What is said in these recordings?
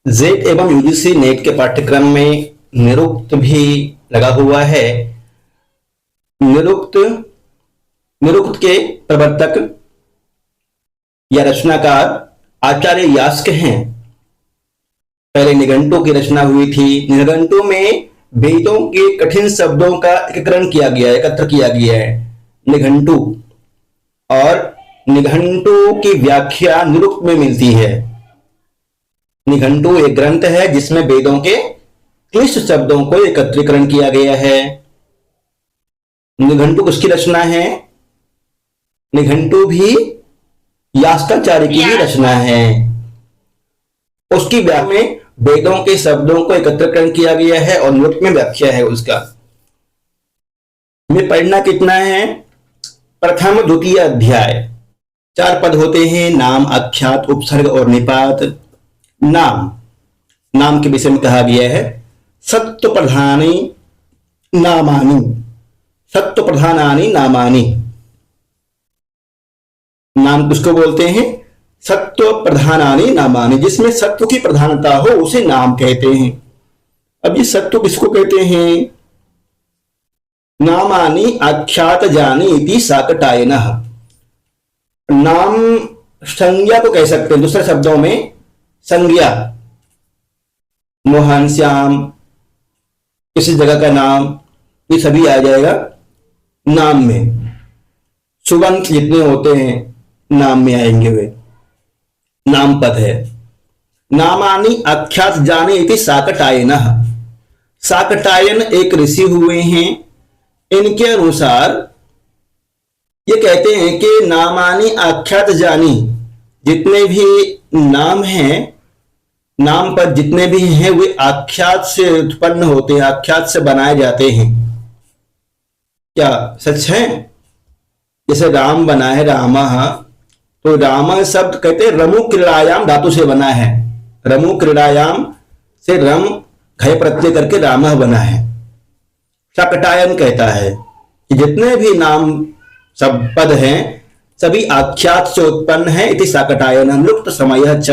Jet एवं UGC net के पाठ्यक्रम में निरुक्त भी लगा हुआ है। निरुक्त निरुक्त के प्रवर्तक या रचनाकार आचार्य यास्क हैं। पहले निघंटु की रचना हुई थी। निघंटु में वेदों के कठिन शब्दों का एकीकरण किया गया है, एकत्र किया गया है निघंटु, और निघंटु की व्याख्या निरुक्त में मिलती है। निघंटु एक ग्रंथ है जिसमें वेदों के क्लिष्ट शब्दों को एकत्रीकरण किया गया है। निघंटु किसकी रचना है? निघंटु भी यास्काचार्य की ही रचना है। उसकी व्याख्या में वेदों के शब्दों को एकत्रीकरण किया गया है और निरुक्त में व्याख्या है उसका। में पढ़ना कितना है? प्रथम द्वितीय अध्याय। 4 पद होते हैं, नाम, आख्यात, उपसर्ग और निपात। नाम के विषय में कहा गया है सत्व प्रधानी नामानि। सत्व प्रधानानि नामानि। नाम किसको बोलते हैं? सत्व प्रधानानि नामानि। जिसमें सत्व की प्रधानता हो उसे नाम कहते हैं। अब ये सत्व किसको कहते हैं? नामानि आख्यात जानी इति साकटायनः। नाम संज्ञा को कह सकते हैं, दूसरे शब्दों में संज्ञा। मोहन, श्याम, किसी जगह का नाम, ये सभी आ जाएगा नाम में। सुबंत जितने होते हैं नाम में आएंगे, वे नाम पद है। नामानि आख्यात जाने इति साकटायनः। साकटायन एक ऋषि हुए हैं। इनके अनुसार ये कहते हैं कि नामानि आख्यात जानी, जितने भी नाम हैं, नाम पद जितने भी हैं वे आख्यात से उत्पन्न होते हैं, आख्यात से बनाए जाते हैं। क्या सच है? जैसे राम बना है, रामः, तो राम शब्द कहते हैं रमु क्रीड़ायाम धातु से बना है। रमु क्रीड़ायाम से रम घय प्रत्यय करके रामः बना है। साकटायन कहता है कि जितने भी नाम सब पद हैं सभी आख्यात से उत्पन्न है। इति साकटायन निरुक्त समय च।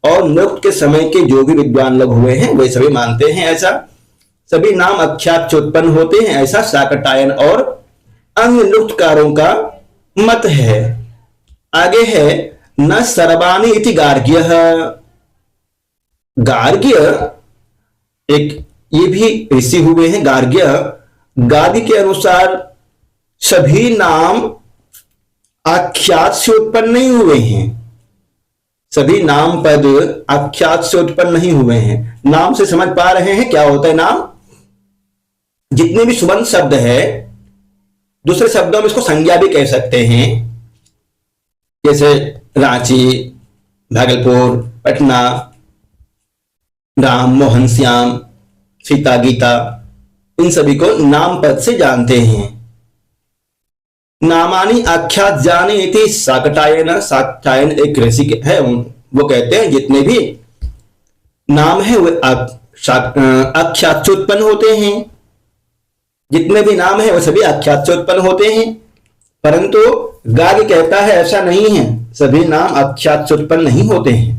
और निरुक्त के समय के जो भी विद्वान लोग हुए हैं वे सभी मानते हैं ऐसा। सभी नाम आख्यात से उत्पन्न होते हैं, ऐसा साकटायन और अन्य निरुक्तकारों का मत है। आगे है न सर्वाणि इति गार्ग्यः। गार्ग्य एक ये भी ऋषि हुए हैं। गार्ग्य गार्ग्य के अनुसार सभी नाम आख्यात से उत्पन्न नहीं हुए हैं। सभी नाम पद आख्यात से उत्पन्न नहीं हुए हैं। नाम से समझ पा रहे हैं क्या होता है नाम? जितने भी सुबंत शब्द है, दूसरे शब्दों में इसको संज्ञा भी कह सकते हैं, जैसे रांची, भागलपुर, पटना, राम, मोहन, श्याम, सीता, गीता, इन सभी को नाम पद से जानते हैं। नामानि आख्यात जाने इति साकटायन। साकटायन एक ऋषि है, वो कहते हैं जितने भी नाम है वे आख्यात से उत्पन्न होते हैं। जितने भी नाम है वे सभी आख्यात से उत्पन्न होते हैं। परंतु गार्ग्य कहता है ऐसा नहीं है, सभी नाम आख्यात से उत्पन्न नहीं होते हैं।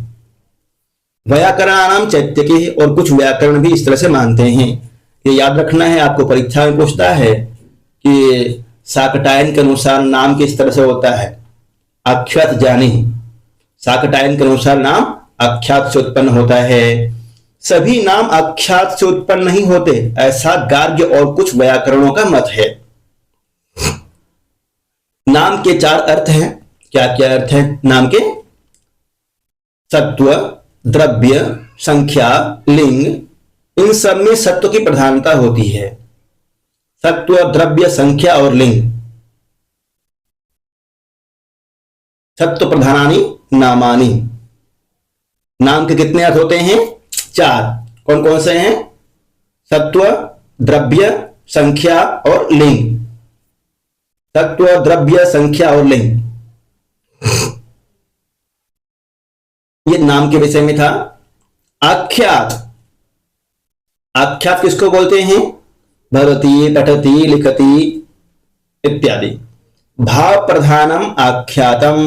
व्याकरणानाम चैत्यके, और कुछ व्याकरण भी इस तरह से मानते हैं। ये याद रखना है, आपको परीक्षा में पूछता है कि साकटायन के अनुसार नाम किस तरह से होता है? आख्यात जानी। साकटायन के अनुसार नाम आख्यात से उत्पन्न होता है। सभी नाम आख्यात से उत्पन्न नहीं होते, ऐसा गार्ग्य और कुछ व्याकरणों का मत है। नाम के 4 अर्थ हैं। क्या क्या अर्थ हैं नाम के? सत्व, द्रव्य, संख्या, लिंग। इन सब में सत्व की प्रधानता होती है। सत्व, द्रव्य, संख्या और लिंग। सत्व प्रधानानि नामानि। नाम के कितने अर्थ होते हैं? 4। कौन कौन से हैं? सत्व, द्रव्य, संख्या और लिंग। सत्व, द्रव्य, संख्या और लिंग। ये नाम के विषय में था। आख्यात। आख्यात किसको बोलते हैं? भरती, पठती, लिखती इत्यादि। भाव प्रधानम आख्यातम।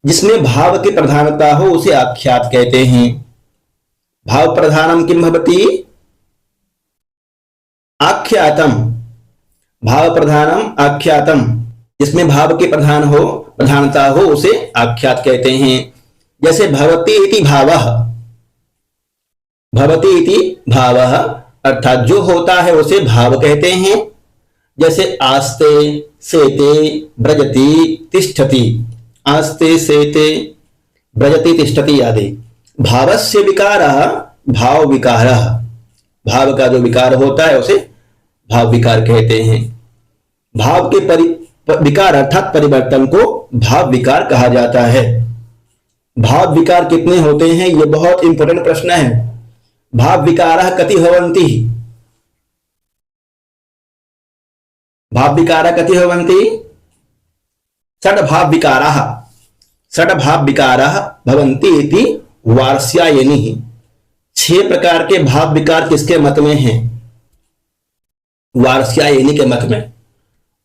जिसमें भाव की प्रधानता हो उसे आख्यात कहते हैं। भाव प्रधानम किम भवति? आख्यातम। भाव प्रधानम आख्यातम, जिसमें भाव के प्रधानता हो उसे आख्यात कहते हैं। जैसे भवति इति भावः, भवति इति भावः अर्थात जो होता है उसे भाव कहते हैं। जैसे आस्ते, सेते, ब्रजति, तिष्ठति। आस्ते, सेते, ब्रजति, तिष्ठति आदि। भावस्य विकारः भाव विकारः, भाव का जो विकार होता है उसे भाव विकार कहते हैं। भाव के विकार अर्थात परिवर्तन को भाव विकार कहा जाता है। भाव विकार कितने होते हैं, यह बहुत इंपॉर्टेंट प्रश्न है। भाव विकारः कति भवन्ति? भाव विकारः कति भवन्ति? षड् भाव विकारः, षड् भाव विकारः भवन्ति इति वार्ष्यायनिः। 6 प्रकार के भाव विकार किसके मत में हैं? वार्ष्यायनी के मत में।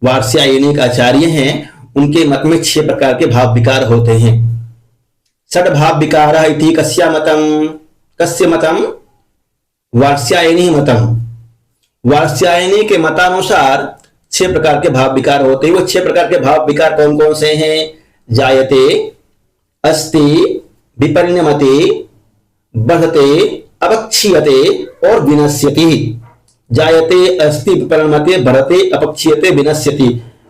वार्ष्यायनी का आचार्य हैं, उनके मत में 6 प्रकार के भाव विकार होते हैं। षड् भाव विकारः इति कस्य मतम? कस्य मतम? वार्ष्यायनी मतम। वार्ष्यायनी के मतानुसार 6 प्रकार के भाव विकार होते हैं। वो 6 प्रकार के भाव विकार कौन कौन से हैं? जायते, अस्ति, विपरिणमते, बढ़ते, अपक्षीयते और विनश्यति। जायते, अस्ति, विपरिणमते, बढ़ते, अपक्षीयते, विनश्यति।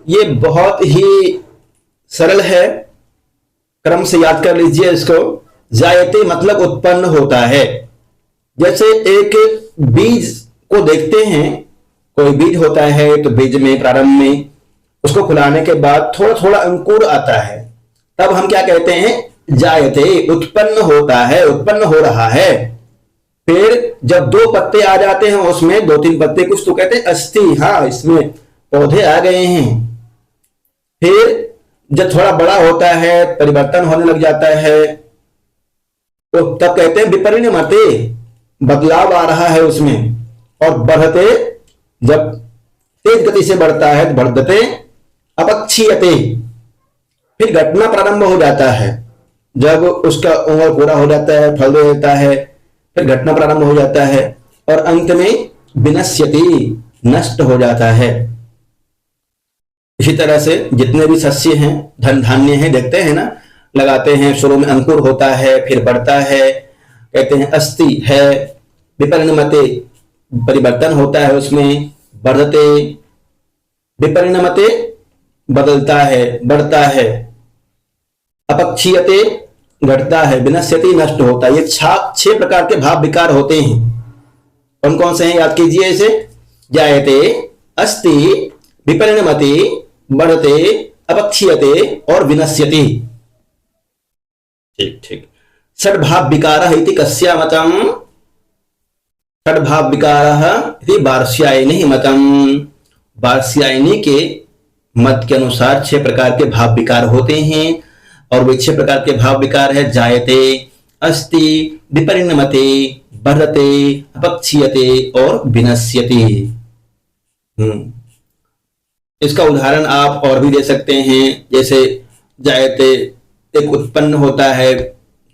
ये बहुत ही सरल है, क्रम से याद कर लीजिए इसको। जायते मतलब उत्पन्न होता है। जैसे एक बीज को देखते हैं, कोई बीज होता है तो बीज में प्रारंभ में उसको फुलाने के बाद थोड़ा थोड़ा अंकुर आता है, तब हम क्या कहते हैं? जायते, उत्पन्न होता है, उत्पन्न हो रहा है। फिर जब 2 पत्ते आ जाते हैं उसमें 2-3 पत्ते कुछ तो कहते हैं अस्ति, हाँ इसमें पौधे आ गए हैं। फिर जब थोड़ा बड़ा होता है, परिवर्तन होने लग जाता है, तो तब कहते हैं विपरिणमते, बदलाव आ रहा है उसमें। और बढ़ते, जब तेज गति से बढ़ता है, बढ़ते, अपक्षीयते, फिर घटना प्रारंभ हो जाता है। जब उसका उम्र पूरा हो जाता है, फल दे देता है, फिर घटना प्रारंभ हो जाता है और अंत में विनश्यति, नष्ट हो जाता है। इसी तरह से जितने भी सस्य हैं, धन धान्य हैं, देखते हैं ना, लगाते हैं, शुरू में अंकुर होता है, फिर बढ़ता है, कहते हैं अस्ति है, विपरिणमते परिवर्तन होता है उसमें, बढ़ते, विपरिणमते बदलता है, बढ़ता है, अपक्षीयते घटता है, विनश्यति नष्ट होता है। ये 6 प्रकार के भाव विकार होते हैं। कौन कौन से हैं याद कीजिए इसे? जायते, अस्ति, विपरिणमते, बढ़ते, अपक्षीयते और विनश्यति। ठीक ठीक। षड् भाव विकारः इति कस्य मतम? षड् भाव विकारः इति वार्ष्यायनिः मतम। वार्ष्यायनी के मत के अनुसार 6 प्रकार के भाव विकार होते हैं और वे 6 प्रकार के भाव विकार है जायते, अस्ति, विपरिणमते, बढ़ते, अपक्षीयते और विनश्यति। इसका उदाहरण आप और भी दे सकते हैं। जैसे जायते एक उत्पन्न होता है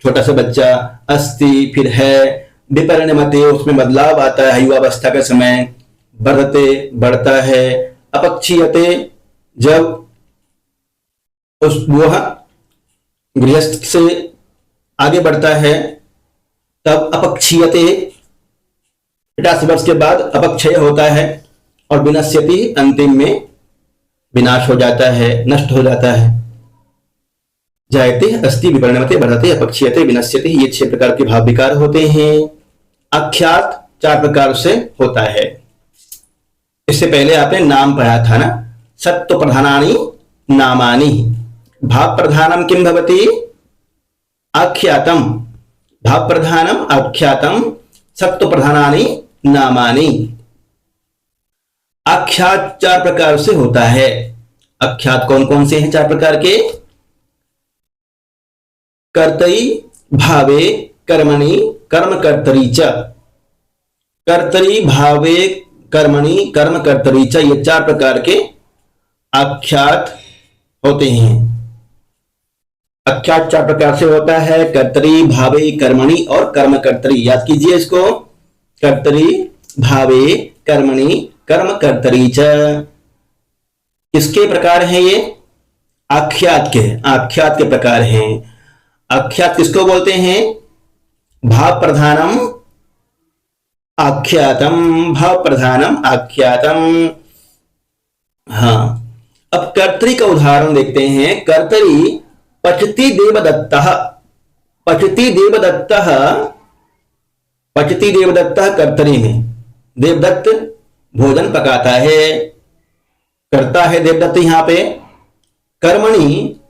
छोटा सा बच्चा, अस्ति फिर है, विपरिणमते उसमें बदलाव आता है युवावस्था के समय, बढ़ते बढ़ता है, अपक्षीयते जब उस वह गृहस्थ से आगे बढ़ता है तब अपक्षीयते 50 वर्ष के बाद अपक्षय होता है और विनश्यति अंतिम में विनाश हो जाता है, नष्ट हो जाता है। जायते, अस्ति, विपरिणमते, बढ़ते, अपक्षीयते, विनश्यति, ये 6 प्रकार के भाव विकार होते हैं। आख्यात 4 प्रकार से होता है। इससे पहले आपने नाम पढ़ा था ना, सत्व प्रधानानि नामानि। भाव प्रधानम किम भवति? आख्यातम। भाव प्रधानम आख्यातम, सत्व प्रधानानि नामानि। आख्यात 4 प्रकार से होता है। आख्यात कौन कौन से हैं 4 प्रकार के? कर्तरी, भावे, कर्मणि, कर्म कर्तरी च। कर्तरी, भावे, कर्मणि, कर्म कर्तरी च, ये 4 प्रकार के आख्यात होते हैं। आख्यात चार प्रकार से होता है, कर्तरी, भावे, कर्मणि और कर्मकर्तरी। याद कीजिए इसको, कर्तरी, भावे, कर्मणि, कर्मकर्तरी च। किसके प्रकार हैं ये? आख्यात के, आख्यात के प्रकार हैं। आख्यात किसको बोलते हैं? भाव प्रधानम आख्यातम, भाव प्रधानम आख्यातम। हाँ, अब कर्तरी का उदाहरण देखते हैं। कर्तरी पचति देवदत्तः, पचति देवदत्तः, पचति देवदत्तः कर्तरी में देवदत्त भोजन पकाता है, करता है देवदत्त यहां पे। कर्मणि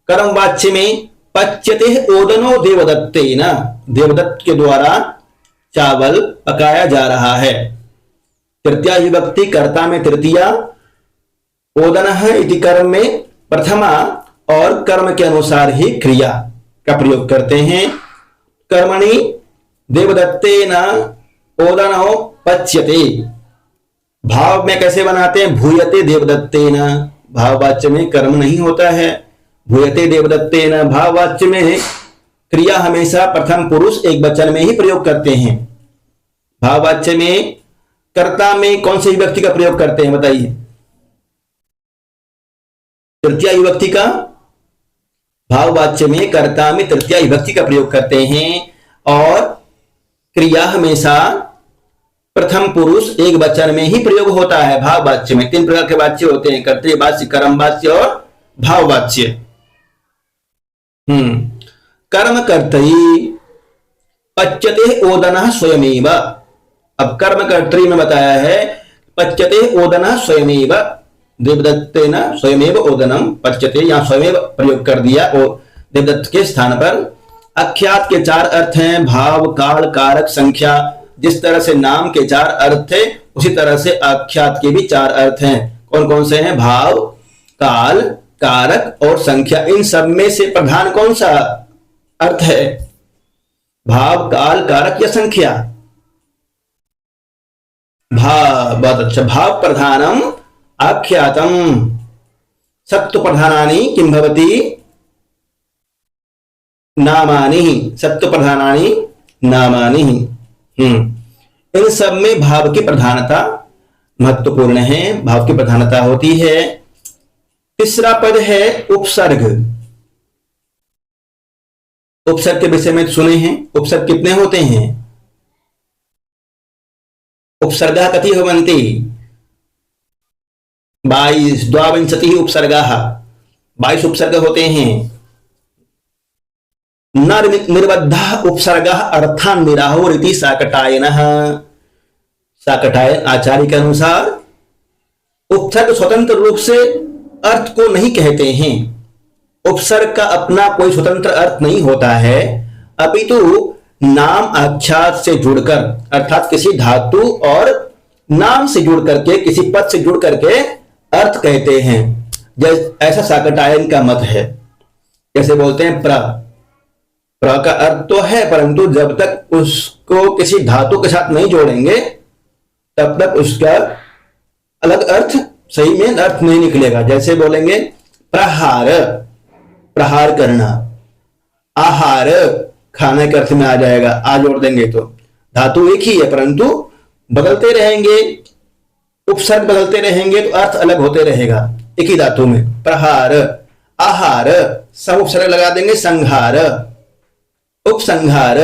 कर्म वाच्य में पच्यते ओदनो देवदत्तेन, देवदत्त के द्वारा चावल पकाया जा रहा है। तृतीया विभक्ति कर्ता में तृतीया, ओदनः इति कर्म में प्रथमा और कर्म के अनुसार ही क्रिया का प्रयोग करते हैं। कर्मणि देवदत्तेन ओदनो पच्यते। भाव में कैसे बनाते हैं? भूयते देवदत्तेन, भाववाच्य में कर्म नहीं होता है। भूयते देवदत्तेन, भाववाच्य में क्रिया हमेशा प्रथम पुरुष एक वचन में ही प्रयोग करते हैं। भाववाच्य में कर्ता में कौन सी विभक्ति का प्रयोग करते हैं बताइए? तृतीया विभक्ति का। भाववाच्य में कर्ता में तृतीया विभक्ति का प्रयोग करते हैं और क्रिया हमेशा प्रथम पुरुष एक वचन में ही प्रयोग होता है। भाववाच्य में तीन प्रकार के वाच्य होते हैं, कर्तृवाच्य, कर्मवाच्य और भाववाच्य। कर्मकर्तरी पच्यते ओदनः स्वयमेव। अब कर्मकर्तरी में बताया है पच्यते ओदनः स्वयमेव, देवदत्तेन स्वयमेव ओदनम पच्यते, यहां स्वयमेव प्रयोग कर दिया और देवदत्त के स्थान पर। आख्यात के चार अर्थ हैं, भाव, काल, कारक, संख्या। जिस तरह से नाम के चार अर्थ थे उसी तरह से आख्यात के भी चार अर्थ हैं। कौन कौन से हैं? भाव, काल, कारक और संख्या। इन सब में से प्रधान कौन सा अर्थ है? भाव, काल, कारक या संख्या? भाव, बहुत अच्छा। भाव प्रधानम आख्यातम, सत्व प्रधानानि किं भवति? नामानि, सत्व प्रधानानि नामानि। इन सब में भाव की प्रधानता महत्वपूर्ण है, भाव की प्रधानता होती है। तीसरा पद है उपसर्ग। उपसर्ग के विषय में सुने हैं। उपसर्ग कितने होते हैं? उपसर्गा कति भवन्ति? 22, द्वाविंशति उपसर्गाः, 22 उपसर्ग होते हैं। न निर्बद्धः उपसर्गः अर्थान् निराहोरिति शाकटायनः। शाकटायन आचार्य के अनुसार उपसर्ग स्वतंत्र रूप से अर्थ को नहीं कहते हैं। उपसर्ग का अपना कोई स्वतंत्र अर्थ नहीं होता है, अपितु नाम आख्यात से जुड़कर, अर्थात किसी धातु और नाम से जुड़ करके, किसी पद से जुड़ करके अर्थ कहते हैं। ऐसा शाकटायन का मत है। जैसे बोलते हैं प्र का अर्थ तो है, परंतु जब तक उसको किसी धातु के साथ नहीं जोड़ेंगे तब तक उसका अलग अर्थ, सही में अर्थ नहीं निकलेगा। जैसे बोलेंगे प्रहार, प्रहार करना। आहार, खाने के अर्थ में आ जाएगा, आ जोड़ देंगे तो धातु एक ही है परंतु बदलते रहेंगे, उपसर्ग बदलते रहेंगे तो अर्थ अलग होते रहेगा एक ही धातु में। प्रहार, आहार, सब उपसर्ग लगा देंगे। संहार, उपसंहार।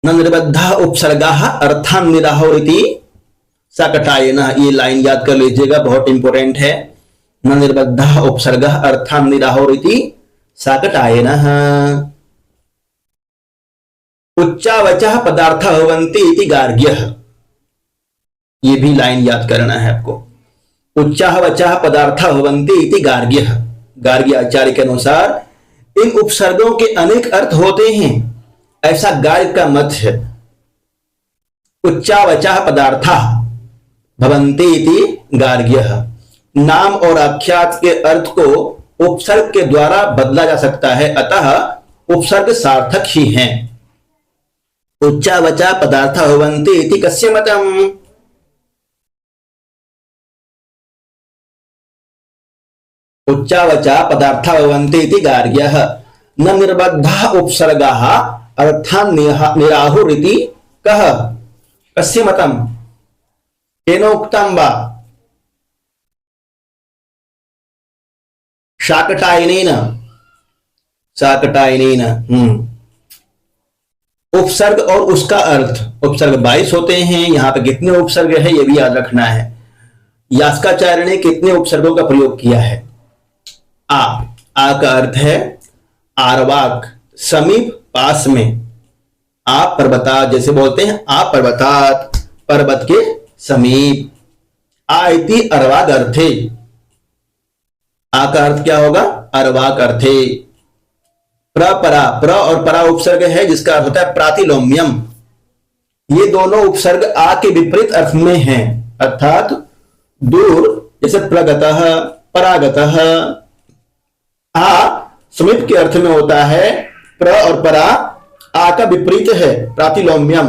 न निर्बद्धः उपसर्गाः अर्थान् निराहोरिति शाकटायनः। ये लाइन याद कर लीजिएगा, बहुत इंपॉर्टेंट है। न निर्बद्धः उपसर्गः अर्थान् निराहोरिति शाकटायनः। उच्चावचः पदार्थः भवन्ति इति गार्ग्यः। ये भी लाइन याद करना है आपको। उच्चावचः पदार्थः भवन्ति इति गार्ग्यः। गार्ग्य आचार्य के अनुसार इन उपसर्गों के अनेक अर्थ होते हैं, ऐसा गार्ग्य का मत है। उच्चावचः पदार्थः भवन्ति इति गार्ग्यः। नाम और आख्यात के अर्थ को उपसर्ग के द्वारा बदला जा सकता है, अतः उपसर्ग सार्थक ही हैं। उच्चावचा पदार्थ भवन्ति इति कस्य मतम्? उच्चावचा पदार्था भवन्ति इति गार्ग्यः न निर्बद्धः उपसर्गः अर्थान् निराहुरिति कः कस्य मतम् केनोक्तं वा शाकटायनेन शाकटायनेन उपसर्ग और उसका अर्थ उपसर्ग 22 होते हैं। यहां पे कितने उपसर्ग है ये भी याद रखना है। यास्काचार्य ने कितने उपसर्गों का प्रयोग किया है। आ का अर्थ है आरवाक समीप पास में। आप पर्वतात जैसे बोलते हैं आप पर्वतात पर्वत के समीप। आ इति अर्वाग अर्थे। आ का अर्थ क्या होगा अर्वाक अर्थे। प्रपरा प्र और परा उपसर्ग है जिसका अर्थ होता है प्रातिलोम्यम। ये दोनों उपसर्ग आ के विपरीत अर्थ में हैं अर्थात दूर जैसे प्रगतः परागतः। आ समीप के अर्थ में होता है। प्र और परा आ का विपरीत है प्रातिलोम्यम।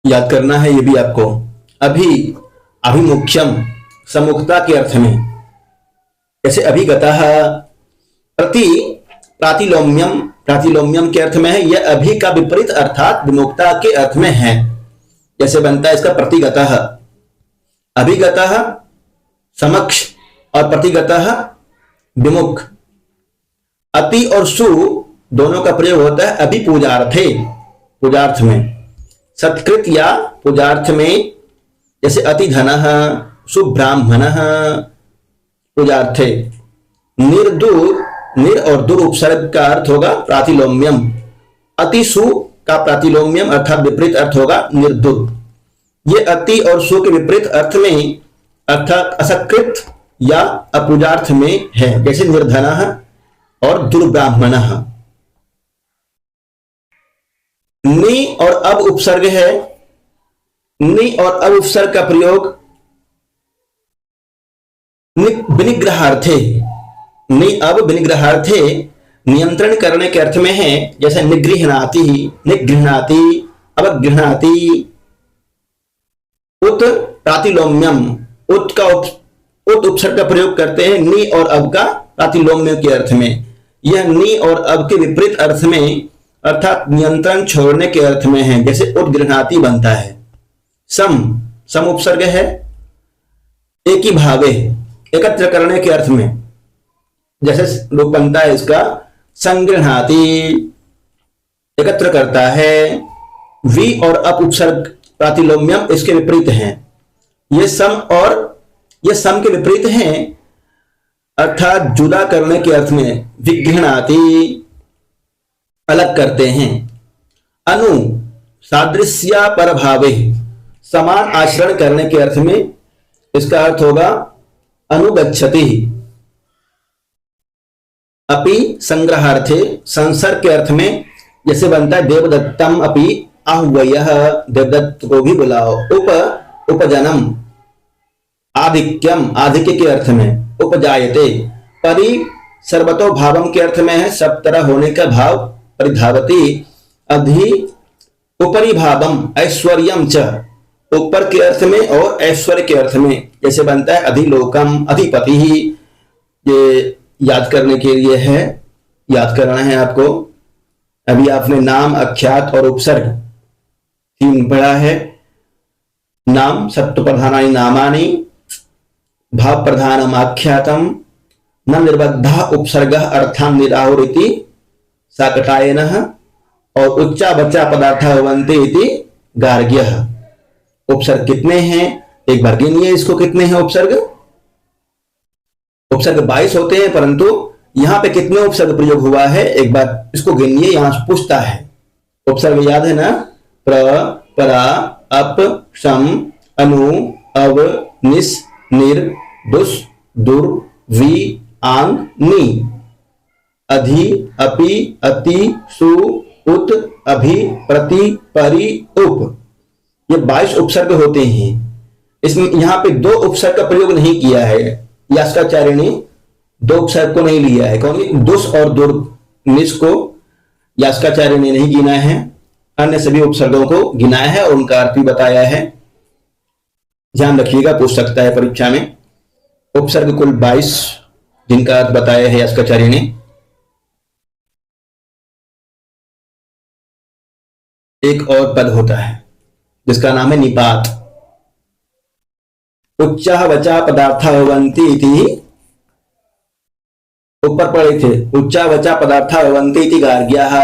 याद करना है ये भी आपको। अभी अभिमुख्यम सम्मुखता के अर्थ में जैसे अभिगतः। प्रति प्रातिलोम्यम प्रातिलोम्यम के अर्थ में है। यह अभी का विपरीत अर्थात विमुखता के अर्थ में है। जैसे बनता है इसका प्रतिगतः अभिगतः समक्ष और प्रतिगतः विमुख। अति और सु दोनों का प्रयोग होता है अभी पूजार्थे पूजार्थ में। सत्कृत या पूजार्थ में जैसे अति धनः सुब्राह्मणः पूजार्थे। निर्दूर निर और दूर उपसर्ग का अर्थ होगा प्रातिलोम्यम। अति सु का प्रातिलोम्यम अर्थात विपरीत अर्थ होगा निर्दूर। ये अति और सु के विपरीत अर्थ में अर्थात असकृत या अपूजार्थ में है जैसे निर्धनः और दुर्ब्राह्मणः। नि और अब उपसर्ग है। नि और अब उपसर्ग का प्रयोग विनिग्रहार्थे। नि अब विनिग्रहार्थे नियंत्रण करने के अर्थ में है जैसे निगृह्णाति निगृह्णाति अवगृह्णाति। उत प्रातिलोम्यम उत उपसर्ग का प्रयोग करते हैं नि और अब का प्रातिलोम्य के अर्थ में। यह नि और अब के विपरीत अर्थ में अर्थात नियंत्रण छोड़ने के अर्थ में है जैसे उद्गृह्णाति बनता है। सम उपसर्ग है एक ही भावे एकत्र करने के अर्थ में जैसे रूप बनता है इसका संगृह्णाति एकत्र करता है। वी और अप उपसर्ग प्रातिलोम्यम इसके विपरीत हैं। ये सम के विपरीत हैं अर्थात जुदा करने के अर्थ में विगृह्णाति अलग करते हैं। अनु सादृश्य परभावे समान आचरण करने के अर्थ में इसका अर्थ होगा अनुगच्छति। अपि संग्रहार्थे संसर्ग के अर्थ में जैसे बनता है देवदत्तम अपि आह्वयः देवदत्त को भी बुलाओ। उपजनम आधिक्यम आधिक्य के अर्थ में उपजायते। परि सर्वतो भावम के अर्थ में है सब तरह होने का भाव परिधावती। अधि उपरि भावम ऐश्वर्यम च ऊपर के अर्थ में और ऐश्वर्य के अर्थ में जैसे बनता है अधिलोकम अधिपति। ये याद करने के लिए है याद करना है आपको। अभी आपने नाम अख्यात और उपसर्ग तीन पढ़ा है। नाम सत्व प्रधानानि नामानि भाव प्रधानम आख्यातम न निर्बद्धः उपसर्गः अर्थान् निराहुरिति शाकटायनः और उच्चा बच्चा पदार्था भवन्ति इति गार्ग्यः। उपसर्ग कितने हैं एक बार गिनिए इसको। कितने हैं उपसर्ग 22 होते हैं परंतु यहां पे कितने उपसर्ग प्रयोग हुआ है एक बार इसको गिनिए। यहां से पूछता है उपसर्ग याद है ना। प्र परा अप शम अनु अव निस निर दुस दुर वी आंग नी। अधि अपि अति सु उत अभि प्रति परि उप। ये 22 उपसर्ग होते हैं। इसमें यहां पे दो उपसर्ग का प्रयोग नहीं किया है। यास्काचार्य ने दो उपसर्ग को नहीं लिया है। कौन दुस और दुर निस को यास्काचार्य ने नहीं गिना है। अन्य सभी उपसर्गों को गिनाया है और उनका अर्थ भी बताया है। ध्यान रखिएगा पूछ सकता है परीक्षा में। उपसर्ग कुल 22 जिनका अर्थ बताया है यास्काचार्य ने। एक और पद होता है जिसका नाम है निपात। उच्चाह वचा पदार्था भवन्ति इति, ऊपर पढ़े थे उच्चा वचा पदार्था भवन्ति इति गार्ग्याः,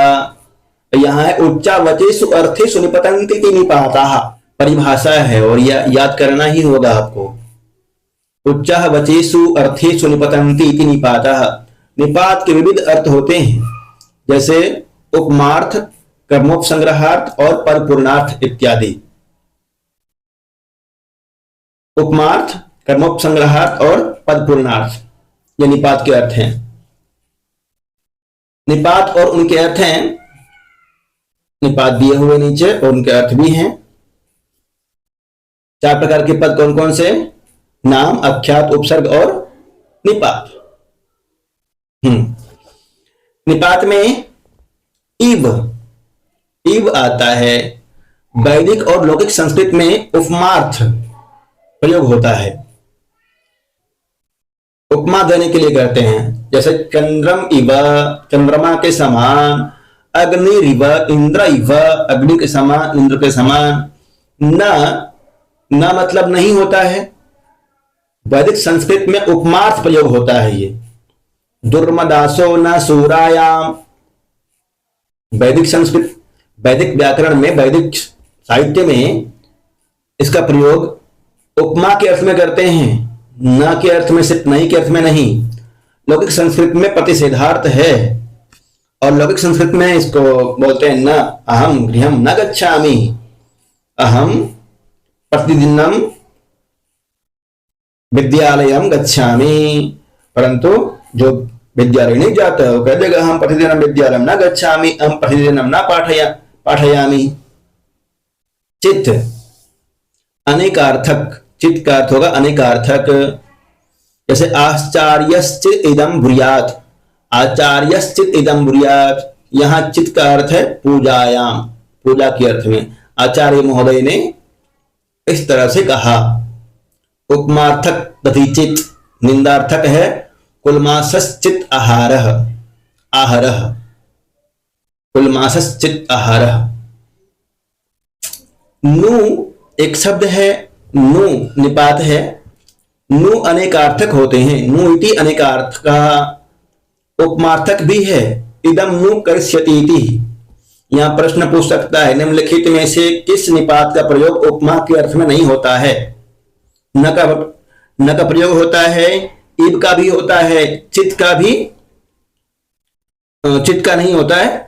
यहां है उच्चा वचेषु अर्थेषु निपतन्ति इति निपाताः। परिभाषा है और यह याद करना ही होगा आपको। उच्चाह वचेषु अर्थेषु निपतन्ति इति निपाताः। निपात के विविध अर्थ होते हैं, जैसे उपमार्थ, कर्मोपसंग्रहार्थ और परपूर्णार्थ इत्यादि। उपमार्थ, कर्मोपसंग्रहार्थ और पदपूर्णार्थ ये निपात के अर्थ हैं। निपात और उनके अर्थ हैं, निपात दिए हुए नीचे और उनके अर्थ भी हैं। 4 प्रकार के पद कौन कौन से? नाम, अख्यात, उपसर्ग और निपात। निपात में इव आता है। वैदिक और लौकिक संस्कृत में उपमार्थ प्रयोग होता है, उपमा देने के लिए करते हैं, जैसे चंद्रम इव, चंद्रमा के समान, अग्नि इव, इंद्र इव, अग्नि के समान, इंद्र के समान। न मतलब नहीं होता है। वैदिक संस्कृत में उपमार्थ प्रयोग होता है ये। दुर्मदासो न सूरायाम। वैदिक संस्कृत, वैदिक व्याकरण में, वैदिक साहित्य में इसका प्रयोग उपमा के अर्थ में करते हैं, न के अर्थ में, सिर्फ नहीं के अर्थ में नहीं। लौकिक संस्कृत में प्रतिषेधार्थ है और लौकिक संस्कृत में इसको बोलते हैं न अहम गृहम न गच्छामि, अहम प्रतिदिनम विद्यालयम गच्छामि। परंतु जो विद्यालय नहीं जाता है वो कह देगा हम प्रतिदिनम विद्यालयम न गच्छामि, हम प्रतिदिनम न पाठयामि। चित्त अनेकार्थक, चित्त का अर्थ होगा अनेकार्थक। जैसे आचार्यश्चित् इदं ब्रूयात्, आचार्यश्चित् इदं ब्रूयात्। यहां चित्त का अर्थ है पूजायाम, पूजा के अर्थ में आचार्य महोदय ने इस तरह से कहा। उपमार्थक तथिचित्, निंदार्थक है कुलमासश्चित् आहारः, आहरः, कुलमासश्चित् आहारः। नु एक शब्द है, नु निपात है। नु अनेकार्थक होते हैं, नु इति अनेकार्थकः। उपमार्थक भी है, इदम नु करिष्यति इति। यहां प्रश्न पूछ सकता है निम्नलिखित में से किस निपात का प्रयोग उपमा के अर्थ में नहीं होता है? न का प्रयोग होता है, इब का भी होता है, चित्त का भी, चित्त का नहीं होता है।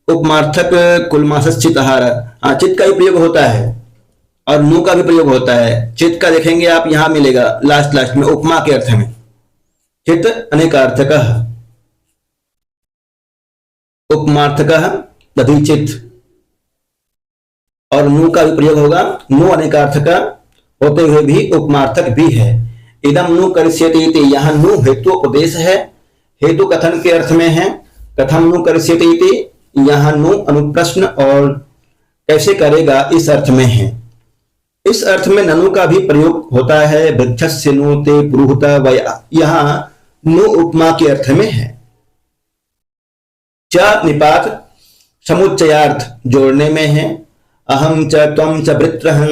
उपमार्थक कुलमासश्चित् आहारः, हाँ चित्त का भी प्रयोग होता है और नु का भी प्रयोग होता है। चित्त का देखेंगे आप, यहां मिलेगा लास्ट में उपमा के अर्थ में। चित्त अनेकार्थकः, उपमार्थकः तथिचित्, और नु का भी प्रयोग होगा। नु अनेकार्थक होते हुए भी उपमार्थक भी है। इदम नु करिष्यति इति, यहां नु हेतु उपदेश है, हेतु कथन के अर्थ में है। कथम नु करिष्यति इति, यहां नु अनुप्रश्न और कैसे करेगा इस अर्थ में है। इस अर्थ में ननु का भी प्रयोग होता है। वृक्षस्य नु ते पुरुहूत वय, यहां नु उपमा के अर्थ में है। च निपात समुच्चयार्थ जोड़ने में है। अहम च त्वम च वृत्रहं,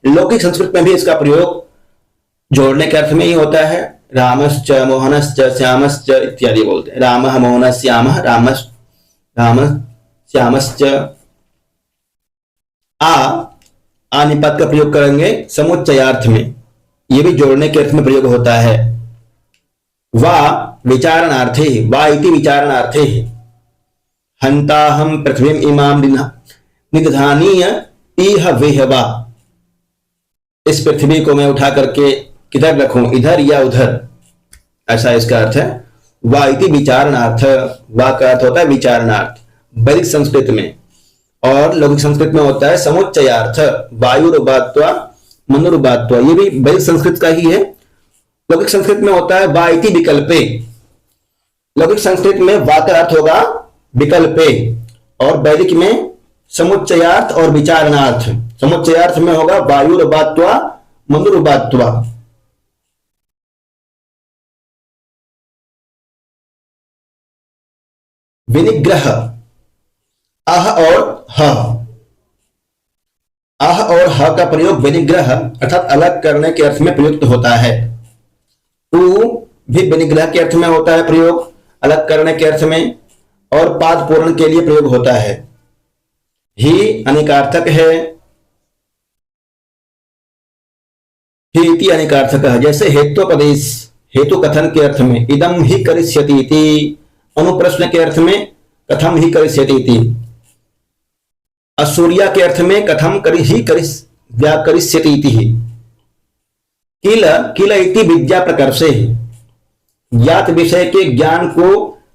लौकिक संस्कृत में भी इसका प्रयोग जोड़ने के अर्थ में ही होता है। रामश्च मोहनश्च श्यामश्च इत्यादि बोलते हैं। रामः मोहनः श्यामः, राम श्यामश्च। आ निपात का प्रयोग करेंगे समुच्चयार्थ में, यह भी जोड़ने के अर्थ में प्रयोग होता है। वा विचारणार्थे, वा इति विचारणार्थे। हंताहम पृथ्वीम इमाम निदधानीय इह वेहवा, इस पृथ्वी को मैं उठा करके किधर रखूं, इधर या उधर, ऐसा इसका अर्थ है। वा इति विचारणार्थ, वा का अर्थ होता है विचारणार्थ वैदिक संस्कृत में, और लौकिक संस्कृत में होता है समुच्चयार्थ। वायुरुबात्वा मनुरुबात्वा, ये भी वैदिक संस्कृत का ही है। लौकिक संस्कृत में होता है वा इति विकल्पे। लौकिक संस्कृत में वा का अर्थ होगा विकल्पे, और वैदिक में समुच्चयार्थ और विचारणार्थ। समुच्चयार्थ में होगा वायुरुबात्वा मनुरुबात्वा। विनिग्रह, अह और ह, अह और ह का प्रयोग विनिग्रह अर्थात अलग करने के अर्थ में प्रयुक्त होता है। टू भी विनिग्रह के अर्थ में होता है प्रयोग, अलग करने के अर्थ में, और पाद पूर्ण के लिए प्रयोग होता है। ही अनेकार्थक है, ही इति अनेकार्थक है। जैसे हेतुपदेश, हेतु कथन के अर्थ में इदम ही करिष्यति इति, अनुप्रश्न के अर्थ में कथम ही करिष्यति इति, असूर्या के अर्थ में कथम करिष्यति इति। किल, किल इति विद्या प्रकर्षे, ज्ञात विषय के ज्ञान को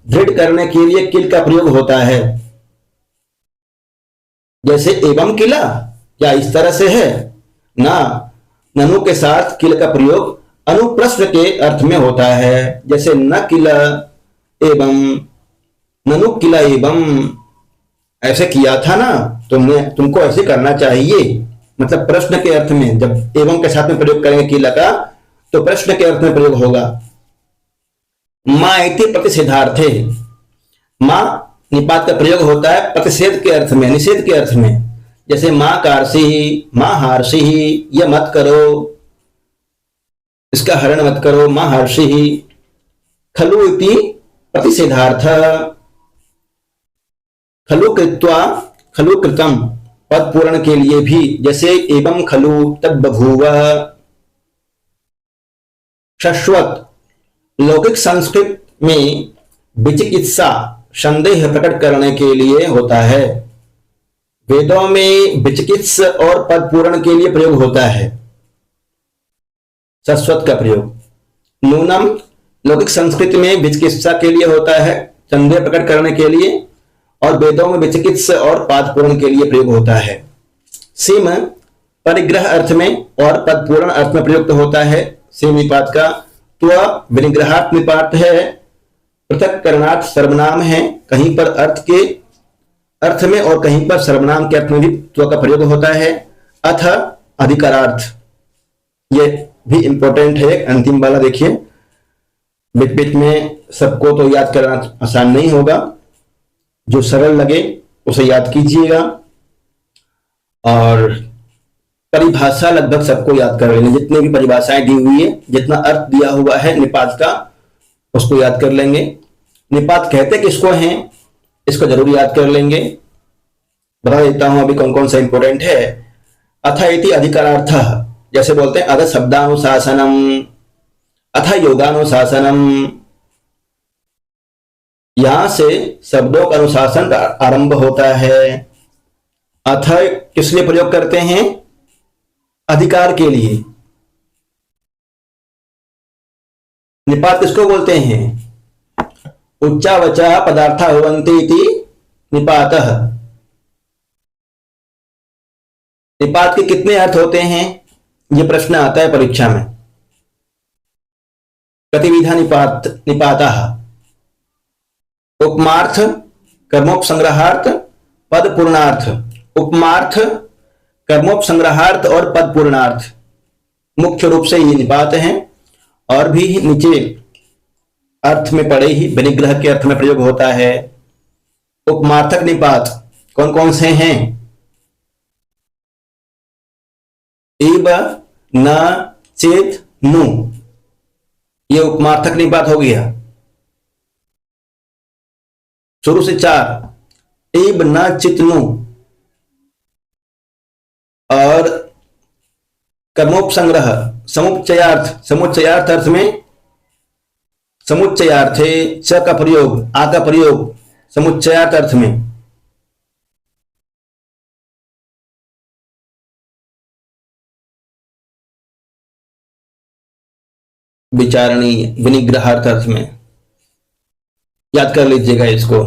दृढ़ करने के लिए किल का प्रयोग होता है। जैसे एवं किला, क्या इस तरह से है ना, ननु के साथ किल का प्रयोग अनुप्रश्न के अर्थ में होता है। जैसे न किला एवं, ननु किला एवं, ऐसे किया था ना तुमने, तुमको ऐसे करना चाहिए, मतलब प्रश्न के अर्थ में। जब एवं के साथ में प्रयोग करेंगे किला का तो प्रश्न के अर्थ में प्रयोग होगा। मां इति प्रतिषेधार्थे, मां निपात का प्रयोग होता है प्रतिषेध के अर्थ में, निषेध के अर्थ में। जैसे मां कार्षि, मां हर्षि, यह मत करो, इसका हरण मत करो, मां हर्षि। खलु इति प्रतिषेधार्थ, खलु कृत्वा, खलु कृतम पद पूर्ण के लिए भी। जैसे एवं खलु तद बभूव। शश्वत, लौकिक संस्कृत में विचिकित्सा, संदेह प्रकट करने के लिए होता है। वेदों में विचिकित्स और पद पूर्ण के लिए प्रयोग होता है शश्वत का प्रयोग। नूनम, लौकिक संस्कृति में विचिकित्सा के लिए होता है, संदेह प्रकट करने के लिए, और वेदों में विचिकित्स और पाद पूर्ण के लिए प्रयोग होता है। सिम, परिग्रह अर्थ में और पद पूर्ण अर्थ में प्रयुक्त होता है सिम निपात का। त्व विनिग्रहार्थ निपात है, पृथक करणार्थ सर्वनाम है, कहीं पर अर्थ के अर्थ में और कहीं पर सर्वनाम के अर्थ में भी त्व का प्रयोग होता है। अथ अधिकारार्थ, ये भी इंपॉर्टेंट है, अंतिम वाला देखिए। बीच बीच में सबको तो याद करना आसान नहीं होगा, जो सरल लगे उसे याद कीजिएगा। और परिभाषा लगभग सबको याद कर लेंगे, जितने भी परिभाषाएं दी हुई है, जितना अर्थ दिया हुआ है निपात का, उसको याद कर लेंगे। निपात कहते किसको हैं, इसको जरूर याद कर लेंगे। बता देता हूं अभी कौन कौन सा इंपोर्टेंट है। अथ इति अधिकारार्थ, जैसे बोलते हैं अथ शब्दानुशासनम, अथ योगानुशासनम, यहां से शब्दों का अनुशासन का आरंभ होता है। अथ किस लिए प्रयोग करते हैं, अधिकार के लिए। निपात किसको बोलते हैं, उच्चा वचा पदार्था भवन्ति इति निपातः। निपात के कितने अर्थ होते हैं, यह प्रश्न आता है परीक्षा में। प्रतिविधा निपातः, उपमार्थ, कर्मोपसंग्रहार्थ, पद पूर्णार्थ। उपमार्थ, कर्मोपसंग्रहार्थ और पद पूर्णार्थ मुख्य रूप से ये निपात हैं। और भी नीचे अर्थ में पड़े ही विनिग्रह के अर्थ में प्रयोग होता है। उपमार्थक निपात कौन कौन से हैं, इब, न, चेत, नु, ये उपमार्थक निपात हो गया। शुरू से 4, इब, न, चित, नु। और कर्मोपसंग्रह, समुच्चयार्थ, समुच्चयार्थ अर्थ में समुच्चयार्थे च का प्रयोग, आ का प्रयोग समुच्चयार्थ अर्थ में। विचारणीय, विनिग्रहार्थ अर्थ में। याद कर लीजिएगा इसको।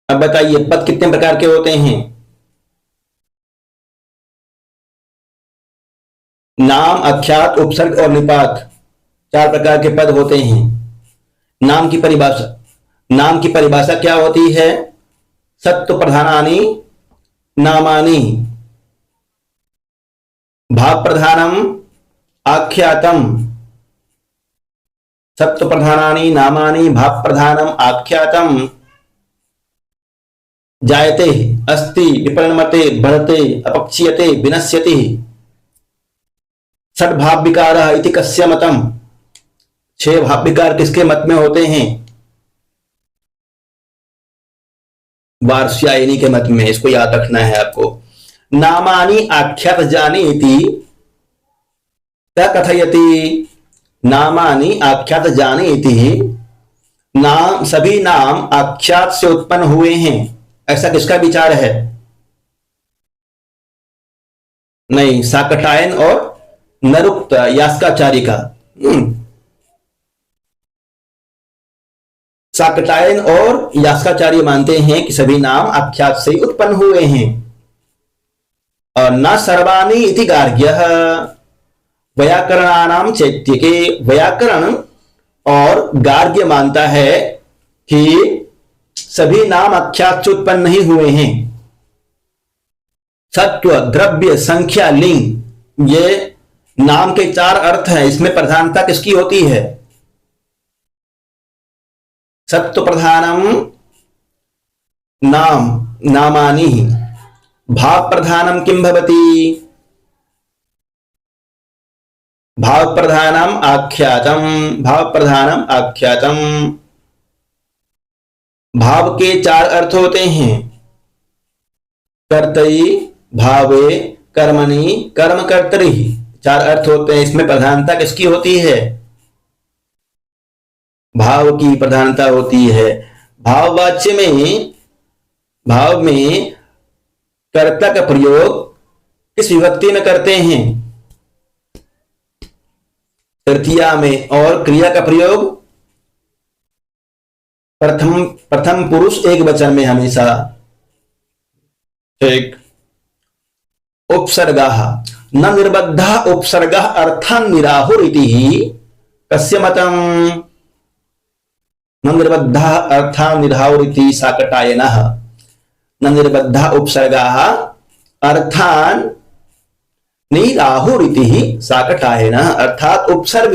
अब बताइए पद कितने प्रकार के होते हैं। नाम, अख्यात, उपसर्ग और निपात, 4 प्रकार के पद होते हैं। नाम की परिभाषा, नाम की परिभाषा क्या होती है, सत्व प्रधानानि नामानि, भाव प्रधानम आख्यातम, सत्व प्रधानानि नामानि भाव प्रधानम आख्यातम जायते अस्ति विपरिणमते बढ़ते अपक्षीयते विनश्यति षड भाव विकारः इति कस्य मतम। 6 भाव विकार किसके मत में होते हैं? वार्ष्यायनी के मत में। इसको याद रखना है आपको। नामानि आख्यात जानीति क्या कथयति? नामानि आख्यात जानीति, नाम सभी नाम आख्यात से उत्पन्न हुए हैं, ऐसा किसका विचार है? नहीं, शाकटायन और नरुक्त यास्काचार्य का। शाकटायन और यास्काचार्य मानते हैं कि सभी नाम आख्यात से उत्पन्न हुए हैं। और न सर्वाणि इति गार्ग्यः व्याकरणानाम चैत्यके, व्याकरण और गार्ग्य मानता है कि सभी नाम आख्यात से उत्पन्न नहीं हुए हैं। सत्व, द्रव्य, संख्या, लिंग, ये नाम के 4 अर्थ हैं। इसमें प्रधानता किसकी होती है? सत्व प्रधानम नाम नामानि, भाव प्रधानम किम भवति? भाव प्रधानम आख्यातम, भाव प्रधानम आख्यातम। भाव के 4 अर्थ होते हैं, कर्तई, भावे, कर्मणि, कर्म कर्तरि, 4 अर्थ होते हैं। इसमें प्रधानता किसकी होती है? भाव की प्रधानता होती है। भाववाच्य में, भाव में कर्ता का प्रयोग किस विभक्ति में करते हैं? तृतीया में। और क्रिया का प्रयोग प्रथम पुरुष एक वचन में हमेशा। एक उपसर्गः न निर्बद्धः उपसर्गः अर्थान् निराहुरिति कस्य मतम? न निर्बद्धः अर्थान् निराहुरिति शाकटायनः। न निर्बद्धः उपसर्गः अर्थान् निराहुरिति शाकटायनः, अर्थात उपसर्ग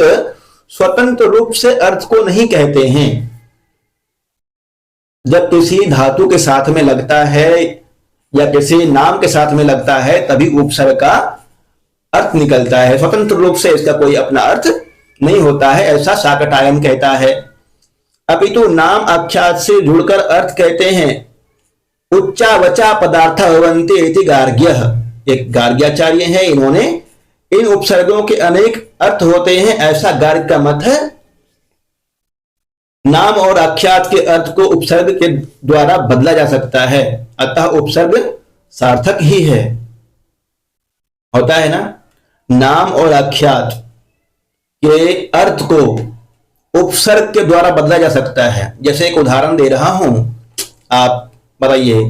स्वतंत्र रूप से अर्थ को नहीं कहते हैं। जब किसी धातु के साथ में लगता है या किसी नाम के साथ में लगता है तभी उपसर्ग का अर्थ निकलता है। स्वतंत्र रूप से इसका कोई अपना अर्थ नहीं होता है, ऐसा शाकटायन कहता है। अपितु नाम आख्यात से जुड़कर अर्थ कहते हैं। उच्चा वचा पदार्थ भवन्ति इति गार्ग्यः, एक गार्ग्याचार्य है, इन्होंने इन उपसर्गों के अनेक अर्थ होते हैं, ऐसा गार्ग्य का मत है। नाम और आख्यात के अर्थ को उपसर्ग के द्वारा बदला जा सकता है, अतः उपसर्ग सार्थक ही है। होता है ना, नाम और आख्यात के अर्थ को उपसर्ग के द्वारा बदला जा सकता है। जैसे एक उदाहरण दे रहा हूं, आप बताइए।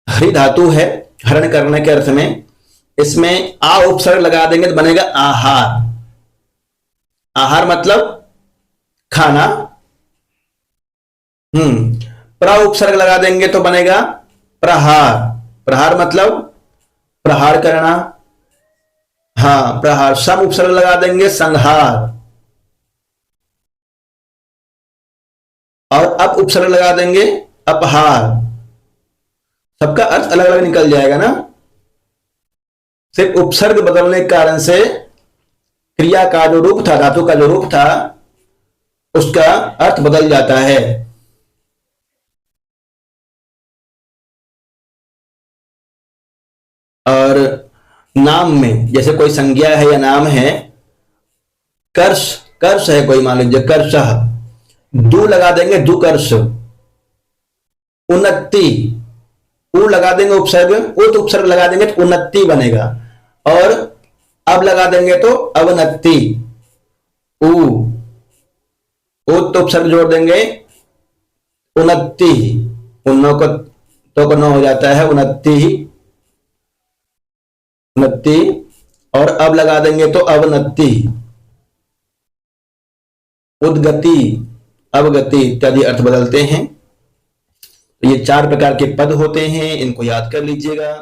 हरि धातु है, हरण करने के अर्थ में, इसमें आ उपसर्ग लगा देंगे तो बनेगा आहार। आहार मतलब खाना। प्र उपसर्ग लगा देंगे तो बनेगा प्रहार। प्रहार मतलब प्रहार करना। हाँ, प्रहार। सम उपसर्ग लगा देंगे संहार। और अप उपसर्ग लगा देंगे अपहार। सबका अर्थ अलग अलग निकल जाएगा ना। सिर्फ उपसर्ग बदलने के कारण से क्रिया का जो रूप था, धातु का जो रूप था, उसका अर्थ बदल जाता है। और नाम में जैसे कोई संज्ञा है या नाम है, कर्ष, कर्ष है कोई, मान लीजिए कर्षः, दू लगा देंगे दुकर्ष। उन्नति, उ लगा देंगे उपसर्ग, उत उपसर्ग लगा देंगे तो उन्नति बनेगा। और अब लगा देंगे तो अवनति। उत उपसर्ग जोड़ देंगे उन्नति, उन्नो को तो को नो हो जाता है उन्नति, उन्नति। और अब लगा देंगे तो अवनति, उद्गति, अवगति इत्यादि अर्थ बदलते हैं। तो ये 4 प्रकार के पद होते हैं, इनको याद कर लीजिएगा।